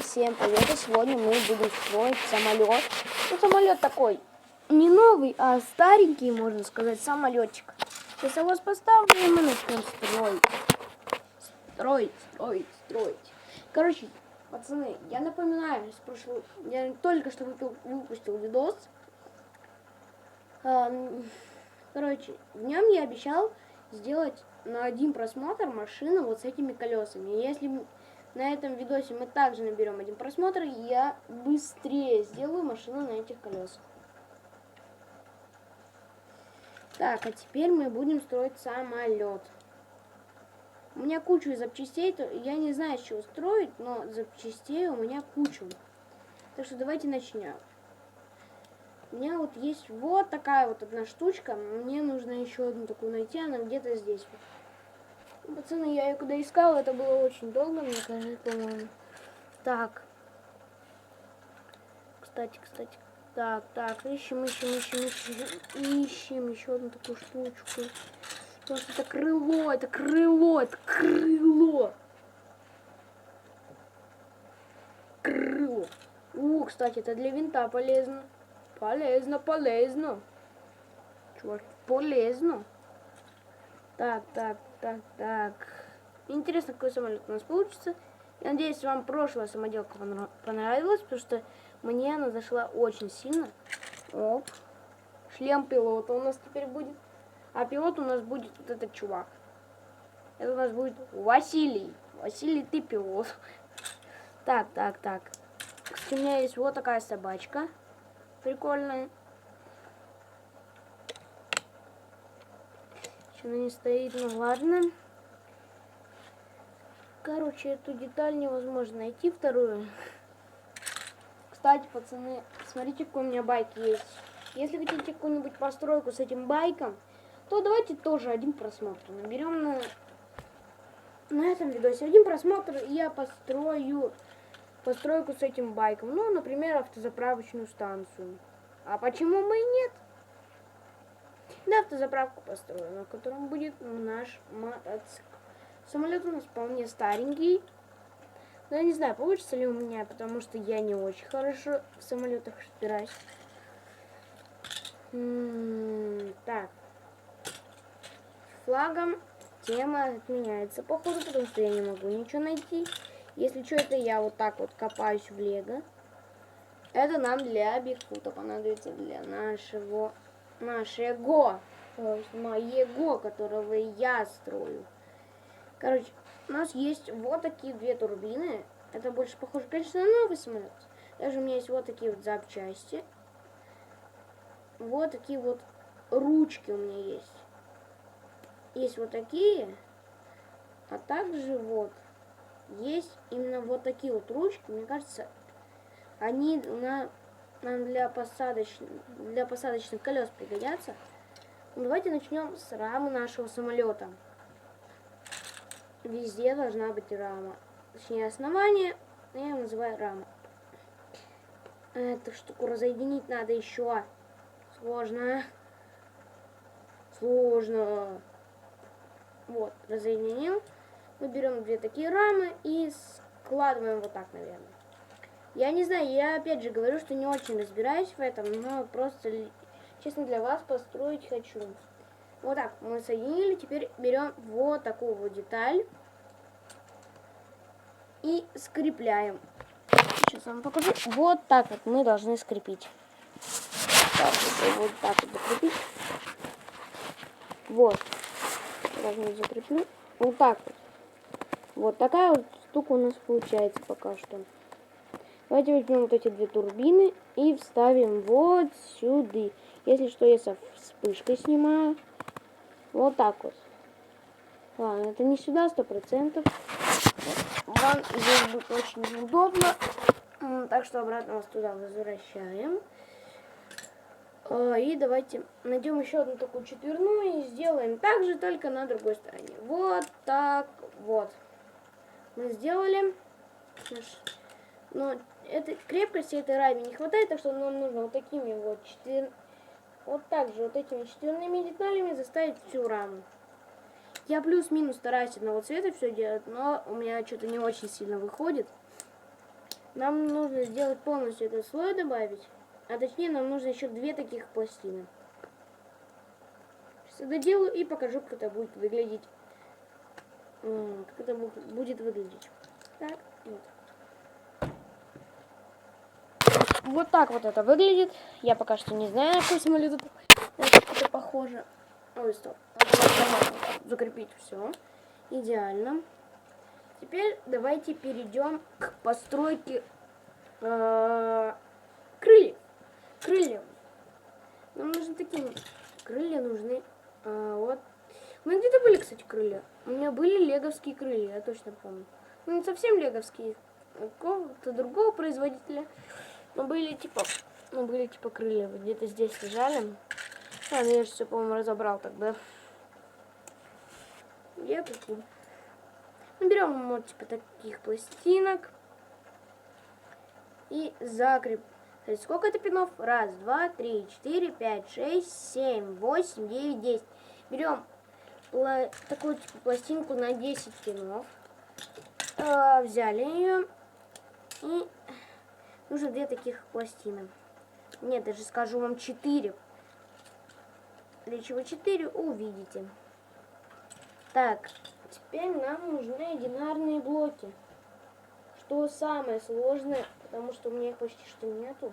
всем привет! И сегодня мы будем строить самолет. Ну, самолет такой не новый, а старенький, можно сказать, самолетик. Сейчас я вас поставлю, и мы начнем строить. Короче, пацаны, я напоминаю, я только что выпустил видос. Короче, в нем я обещал сделать на один просмотр машину вот с этими колесами. Если на этом видосе мы также наберем один просмотр, я быстрее сделаю машину на этих колесах. Так, а теперь мы будем строить самолет. У меня куча запчастей, я не знаю, с чего строить, но запчастей у меня куча. Так что давайте начнем. У меня вот есть вот такая вот одна штучка. Мне нужно еще одну такую найти, она где-то здесь. Пацаны, я ее куда искала, это было очень долго, мне кажется, по-моему. Так. Кстати. Так, ищем еще одну такую штучку. Просто это крыло. Кстати, это для винта полезно. Полезно. Чувак, полезно. Так. Интересно, какой самолет у нас получится. Я надеюсь, вам прошлая самоделка понравилась, потому что мне она зашла очень сильно. Оп. Шлем пилота у нас теперь будет. А пилот у нас будет вот этот чувак. Это у нас будет Василий. Василий, ты пилот. Так. Кстати, у меня есть вот такая собачка. Прикольная. Еще она не стоит, ну ладно. Короче, эту деталь невозможно найти, вторую. Кстати, пацаны, смотрите, какой у меня байк есть. Если хотите какую-нибудь постройку с этим байком, то давайте тоже один просмотр. Наберем на этом видосе один просмотр, и я построю постройку с этим байком. Ну, например, автозаправочную станцию. А почему бы и нет? Да, автозаправку построю, на котором будет наш мотоцикл. Самолет у нас вполне старенький. Но я не знаю, получится ли у меня, потому что я не очень хорошо в самолетах разбираюсь. Так. Флагом тема отменяется, походу, потому что я не могу ничего найти. Если что, это я вот так вот копаюсь в лего. Это нам для Бигфута понадобится, для нашего, моего, которого я строю. Короче, у нас есть вот такие две турбины. Это больше похоже, конечно, на новый самолет. Даже у меня есть вот такие вот запчасти. Вот такие вот ручки у меня есть. Есть вот такие. А также вот есть именно вот такие вот ручки. Мне кажется, они нам для посадочных колес пригодятся. Ну, давайте начнем с рамы нашего самолета. Везде должна быть рама. Точнее, основание, я ее называю рама. Эту штуку разъединить надо еще. Сложно. Вот, разъединил. Мы берем две такие рамы и складываем вот так, наверное. Я не знаю, я опять же говорю, что не очень разбираюсь в этом, но просто, честно, для вас построить хочу. Вот так, мы соединили, теперь берем вот такую вот деталь и скрепляем. Сейчас вам покажу. Вот так вот мы должны скрепить. Вот так вот закрепить. Вот. Должны закреплю. Вот так вот. Вот такая вот штука у нас получается пока что. Давайте возьмем вот эти две турбины и вставим вот сюда. Если что, я со вспышкой снимаю. Вот так вот. Ладно, это не сюда 100%. Вам здесь будет очень неудобно. Так что обратно вас туда возвращаем. И давайте найдем еще одну такую четверную и сделаем так же, только на другой стороне. Вот так вот. Мы сделали. Но крепкости этой раме не хватает, так что нам нужно вот такими вот вот так же вот этими четверными деталями заставить всю раму. Я плюс-минус стараюсь одного цвета все делать, но у меня что-то не очень сильно выходит. Нам нужно сделать полностью этот слой, добавить. А точнее, нам нужно еще 2 таких пластины. Сейчас это делаю и покажу, как это будет выглядеть. Как это будет выглядеть. Так, вот. Вот так вот это выглядит. Я пока что не знаю, на какой самолет это похоже. Ой, стоп. Закрепить все. Идеально. Теперь давайте перейдем к постройке крыльев. Крылья. Нам нужны такие крылья нужны. Вот. У меня где-то были, кстати, крылья. У меня были леговские крылья, я точно помню. Ну, не совсем леговские, какого-то другого производителя. Но были типа крылья. Вот где-то здесь лежали. Ладно, я же все, по-моему, разобрал тогда. Я такие. Мы берем вот типа таких пластинок и закрепим. Сколько это пинов? 1, 2, 3, 4, 5, 6, 7, 8, 9, 10. Берем такую типа пластинку на 10 пинов. Взяли ее. И нужно 2 таких пластины. Нет, даже скажу вам 4. Для чего 4, увидите. Так, теперь нам нужны одинарные блоки. Что самое сложное, потому что у меня их почти что нету.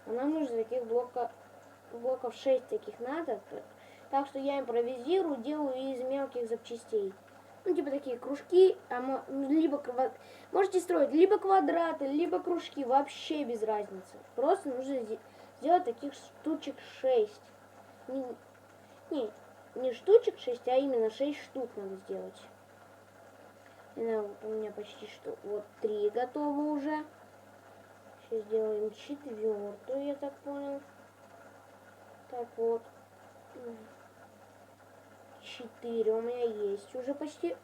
А нам нужно таких блоков 6 таких надо. Так что я импровизирую, делаю из мелких запчастей. Ну, типа такие кружки, либо можете строить либо квадраты, либо кружки, вообще без разницы. Просто нужно сделать таких штучек 6. Не штучек 6, а именно 6 штук надо сделать. Вот у меня почти что вот 3 готовы уже. Сейчас сделаем 4-ю, я так понял. Так вот. 4 у меня есть уже почти.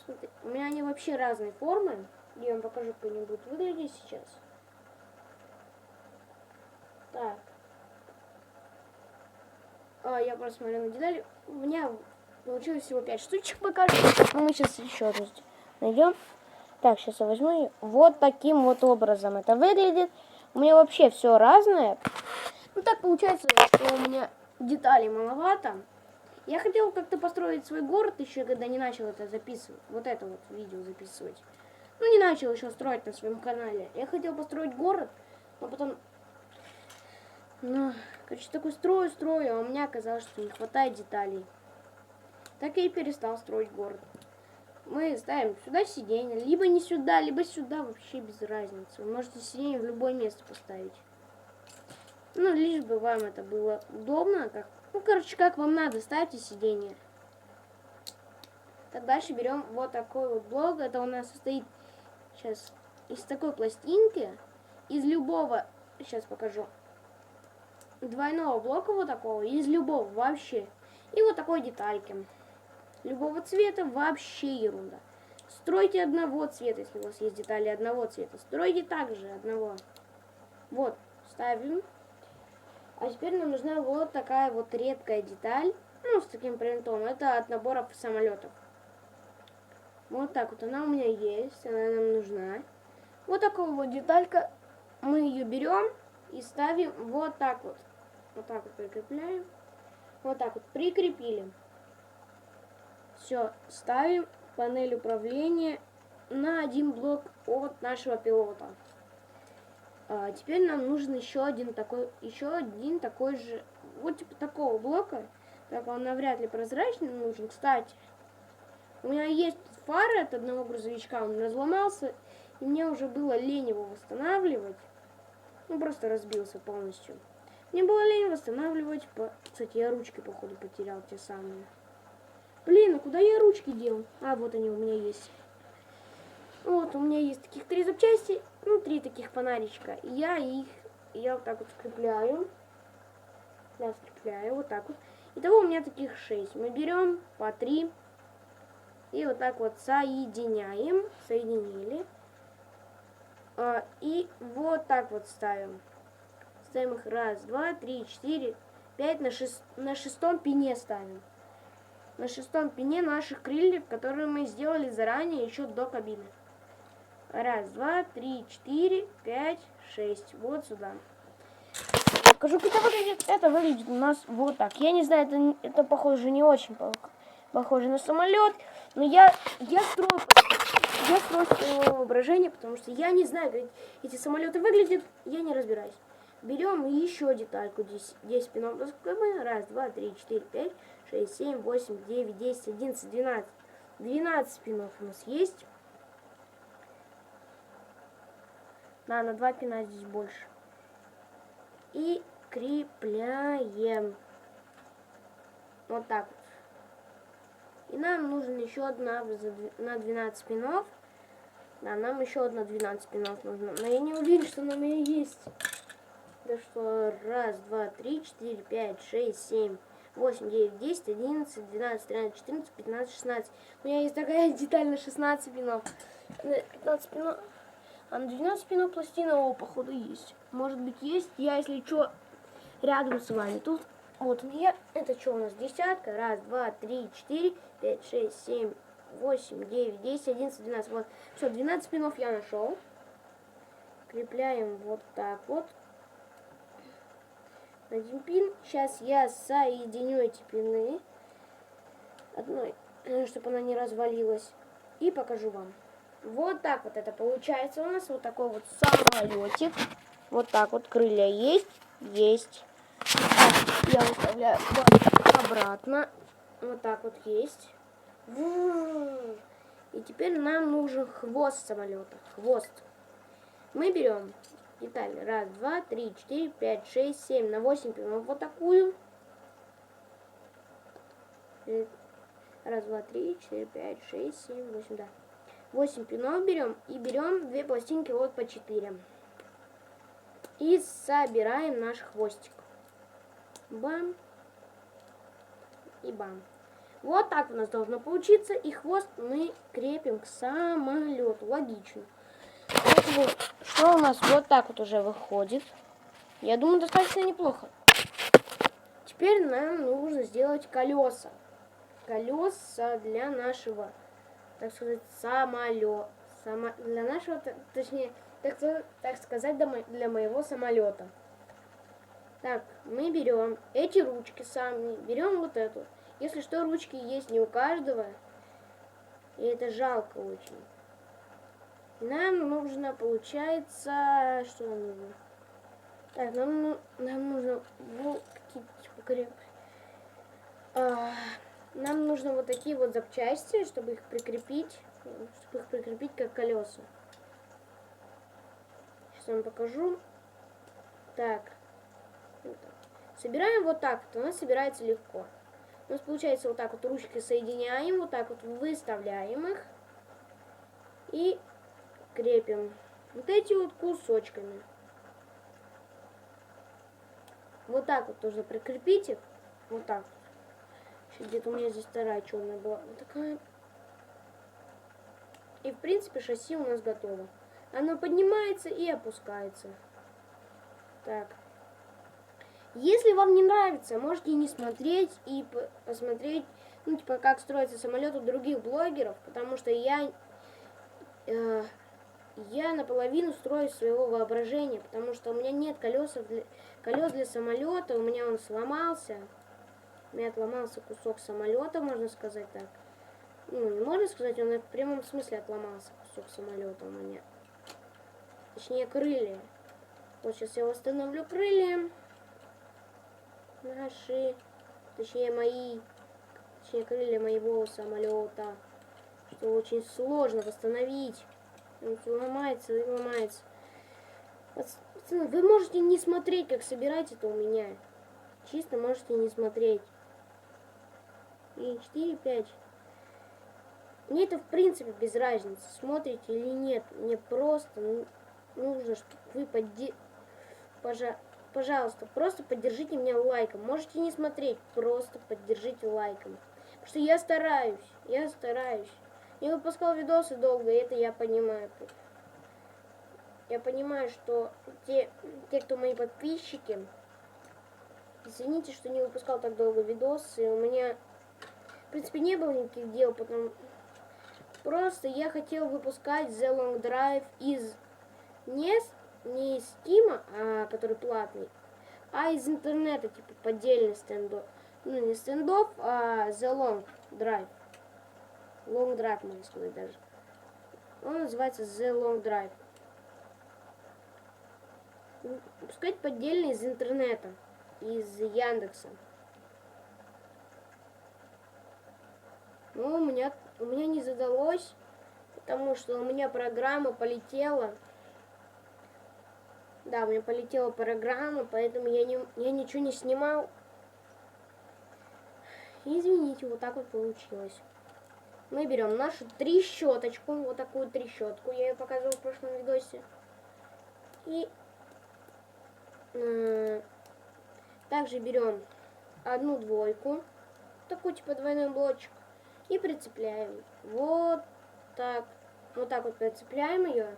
Смотри, у меня они вообще разные формы. Я вам покажу, как они будут выглядеть сейчас. Так. Я просто смотрю на детали. У меня получилось всего 5 штучек пока. Но мы сейчас еще одну найдем. Так, сейчас я возьму. Вот таким вот образом это выглядит. У меня вообще все разное. Ну так получается, что у меня деталей маловато. Я хотел как-то построить свой город еще, когда не начал это записывать. Вот это вот видео записывать. Ну, не начал еще строить на своем канале. Я хотел построить город, но потом... Ну, короче, такой строю, а у меня оказалось, что не хватает деталей. Так я и перестал строить город. Мы ставим сюда сиденье, либо не сюда, либо сюда, вообще без разницы. Вы можете сиденье в любое место поставить. Ну, лишь бы вам это было удобно, как... Ну, короче, как вам надо, ставьте сиденье. Так, дальше берем вот такой вот блок. Это у нас состоит сейчас из такой пластинки. Из любого, сейчас покажу, двойного блока вот такого. Из любого вообще. И вот такой детальки. Любого цвета вообще ерунда. Стройте одного цвета, если у вас есть детали одного цвета. Стройте также одного. Вот, ставим. А теперь нам нужна вот такая вот редкая деталь. Ну, с таким принтом. Это от наборов самолетов. Вот так вот она у меня есть. Она нам нужна. Вот такая вот деталька. Мы ее берем и ставим вот так вот. Вот так вот прикрепляем. Вот так вот прикрепили. Все, ставим панель управления на один блок от нашего пилота. Теперь нам нужен еще один такой же, вот типа такого блока. Так, он навряд ли прозрачный нужен. Кстати, у меня есть фары от одного грузовичка, он разломался, и мне уже было лень его восстанавливать. Ну, просто разбился полностью. Мне было лень восстанавливать. Кстати, я ручки, походу, потерял те самые. Блин, а куда я ручки делал? А, вот они у меня есть. Вот, у меня есть таких 3 запчасти, ну, 3 таких фонаричка. И я вот так вот скрепляю. Я скрепляю вот так вот. Итого у меня таких 6. Мы берем по 3 и вот так вот соединяем. Соединили. И вот так вот ставим. Ставим их 1, 2, 3, 4, 5 на шестом пине ставим. На 6-м пине наших крыльев, которые мы сделали заранее, еще до кабины. Раз, два, три, 4, 5, 6. Вот сюда. Покажу, как это выглядит. Это выглядит у нас вот так. Я не знаю, это похоже не очень похоже на самолет. Но я строю свое воображение, потому что я не знаю, как эти самолеты выглядят. Я не разбираюсь. Берем еще детальку. 10 пинов. Раз, два, три, 4, 5, 6, 7, 8, 9, 10, 11, 12. 12 пинов у нас есть. Да, на 2 пина здесь больше. И крепляем. Вот так вот. И нам нужен еще одна на 12 пинов. Да, нам еще одна 12 пинов нужно. Но я не уверен, что на меня есть. Да что, раз, два, три, 4, 5, 6, 7, 8, 9, 10, 11, 12, 13, 14, 15, 16. У меня есть такая деталь на 16 пинов. На 15 пинов. А на 12 пинов пластина, походу, есть. Может быть, есть. Я, если что, рядом с вами. Тут, вот у меня, это что у нас? Десятка. Раз, два, три, 4, 5, 6, 7, 8, 9, 10, 11, 12. Вот. Все, 12 пинов я нашел. Крепляем вот так вот. Один пин. Сейчас я соединю эти пины одной, чтобы она не развалилась. И покажу вам. Вот так вот это получается у нас. Вот такой вот самолетик. Вот так вот крылья есть. Есть. Я выставляю обратно. Вот так вот есть. И теперь нам нужен хвост самолета. Хвост. Мы берем детали. Раз, два, три, 4, 5, 6, 7 на 8 пинов. Вот такую. Раз, два, три, 4, 5, 6, 7, 8, да. 8 пинов берем. И берем 2 пластинки вот по 4. И собираем наш хвостик. Бам. И бам. Вот так у нас должно получиться. И хвост мы крепим к самолету. Логично. Вот, что у нас вот так вот уже выходит. Я думаю, достаточно неплохо. Теперь нам нужно сделать колеса. Колеса для нашего, так сказать, самолета. Для нашего, точнее, так сказать, для моего самолета. Так, мы берем эти ручки сами. Берем вот эту. Если что, ручки есть не у каждого. И это жалко очень. Нам нужно, получается, что нам нужно? Так, нам нужно вот какие-то нам нужно вот такие вот запчасти, чтобы их прикрепить как колеса. Сейчас вам покажу. Так. Собираем вот так вот, у нас собирается легко. У нас получается вот так вот ручки соединяем, вот так вот выставляем их и крепим вот эти вот кусочками. Вот так вот нужно прикрепить их. Вот так. Сейчас где-то у меня здесь вторая черная была. Вот такая. И в принципе шасси у нас готово. Оно поднимается и опускается. Так. Если вам не нравится, можете не смотреть и посмотреть, ну, типа, как строится самолет у других блогеров, потому что я наполовину строю своего воображения, потому что у меня нет колес для самолета, у меня он сломался. У меня отломался кусок самолета, можно сказать так. Ну, не можно сказать, он в прямом смысле отломался кусок самолета у меня. Точнее, крылья. Вот сейчас я восстановлю крылья. Наши, точнее крылья моего самолета, что очень сложно восстановить. Он ломается и ломается. Пацаны, вы можете не смотреть, как собирать это у меня. Чисто можете не смотреть. И 4, 5. Мне это в принципе без разницы, смотрите или нет. Мне просто нужно, чтобы вы пожалуйста, просто поддержите меня лайком. Можете не смотреть, просто поддержите лайком. Потому что я стараюсь. Не выпускал видосы долго, это я понимаю. Я понимаю, что те, кто мои подписчики, извините, что не выпускал так долго видосы. У меня, в принципе, не было никаких дел, Просто я хотел выпускать The Long Drive из не из Steam, который платный, а из интернета, типа поддельный стендов. Ну, не стендов, а The Long Drive. Long Drive, можно сказать даже. Он называется The Long Drive. Выпускать поддельный из интернета, из Яндекса. Но у меня не задалось, потому что у меня программа полетела. Да, у меня полетела программа, поэтому я ничего не снимал. Извините, вот так вот получилось. Мы берем нашу трещоточку, вот такую трещотку, я ее показывала в прошлом видосе. И также берем одну двойку, такой типа двойной блочек, и прицепляем. Вот так вот прицепляем ее.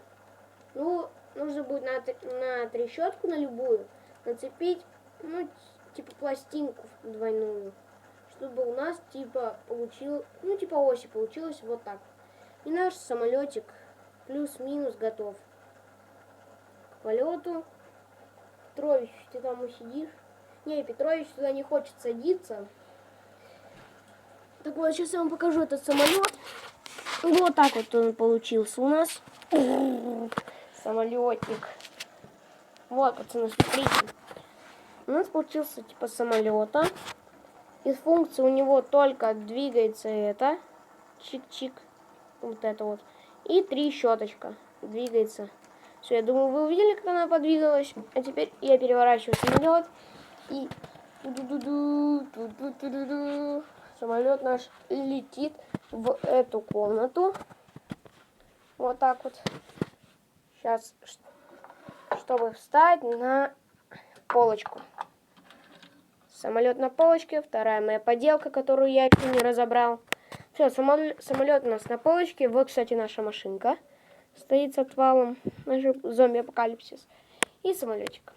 Ну, нужно будет на трещотку, на любую, нацепить, ну, типа пластинку двойную, чтобы у нас типа получилось, ну, типа оси получилось вот так. И наш самолетик плюс-минус готов к полету. Петрович, ты там усидишь? Не, Петрович туда не хочет садиться. Так вот, сейчас я вам покажу этот самолет. Вот так вот он получился у нас. Самолетик. Вот, пацаны, смотрите. У нас получился типа самолета. Из функции у него только двигается это. Чик-чик. Вот это вот. И трещоточка двигается. Все, я думаю, вы увидели, как она подвигалась. А теперь я переворачиваю самолет. И самолет наш летит в эту комнату. Вот так вот. Сейчас, чтобы встать на полочку. Самолет на полочке. Вторая моя поделка, которую я еще не разобрал. Все, самолет у нас на полочке. Вот, кстати, наша машинка стоит с отвалом. Наш зомби-апокалипсис. И самолетик.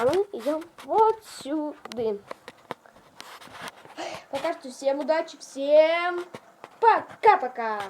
А мы идем вот сюда. Пока что всем удачи, всем пока-пока.